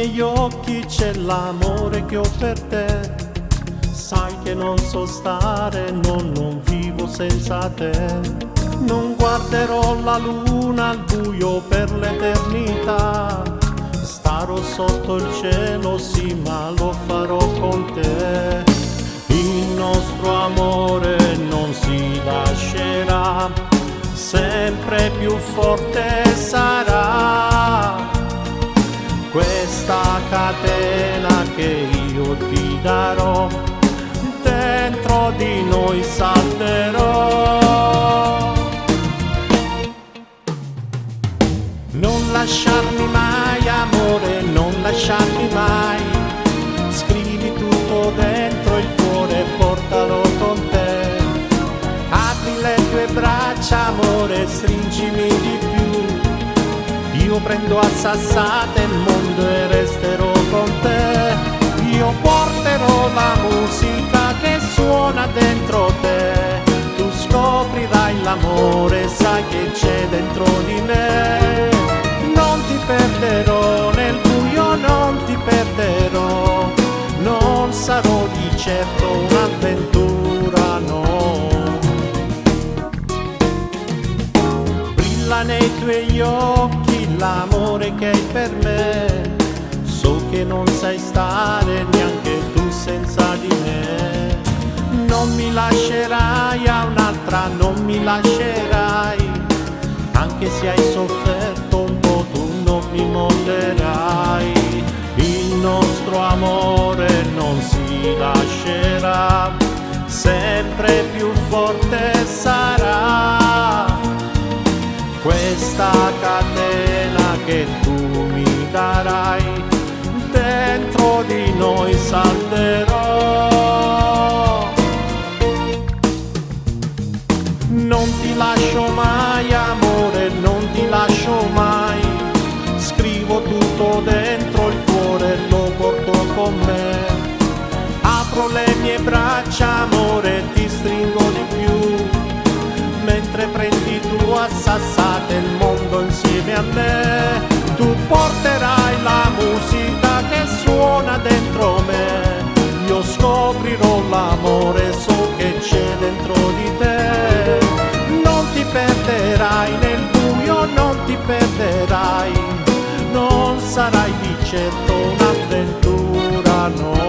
miei occhi c'è l'amore che ho per te. Sai che non so stare, non vivo senza te. Non guarderò la luna al buio per l'eternità. Starò sotto il cielo, sì, ma lo farò con te. Il nostro amore non si lascerà, sempre più forte sarà. Questa catena che io ti darò, dentro di noi salterò. Non lasciarmi mai, amore, non lasciarmi mai. Scrivi tutto dentro il cuore e portalo con te. Apri le tue braccia, amore, stringimi di più. Io prendo a sassate il mondo e resterò con te. Io porterò la musica che suona dentro te. Tu scoprirai l'amore, sai che c'è dentro di me. Non ti perderò nel buio, non ti perderò. Non sarò di certo un'avventura, no. Brilla nei tuoi occhi l'amore che hai per me. So che non sai stare neanche tu senza di me. Non mi lascerai a un'altra, non mi lascerai. Anche se hai sofferto un po', tu non mi mollerai. Il nostro amore non si lascerà, sempre più forte sarà. Questa catena che tu mi darai, dentro di noi salterò. Non ti lascio mai, amore, non ti lascio mai. Scrivo tutto dentro il cuore e lo porto con me. Apro le mie braccia, amore, ti stringo di più. Mentre prendi tu a sassate il mondo insieme a me. Tu porterai la musica che suona dentro me. Io scoprirò l'amore, so che c'è dentro di te. Non ti perderai nel buio, non ti perderai. Non sarai di certo un'avventura, no.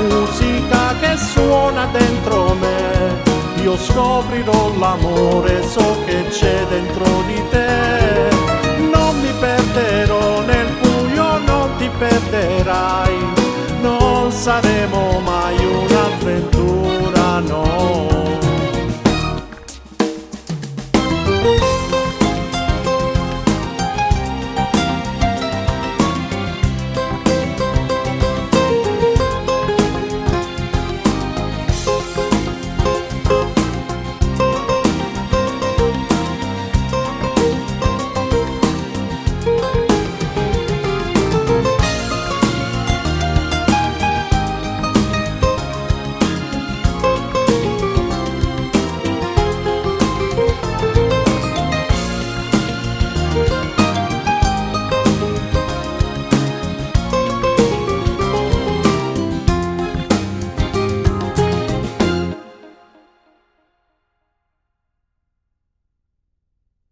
Musica che suona dentro me. Io scoprirò l'amore, so che c'è dentro di te.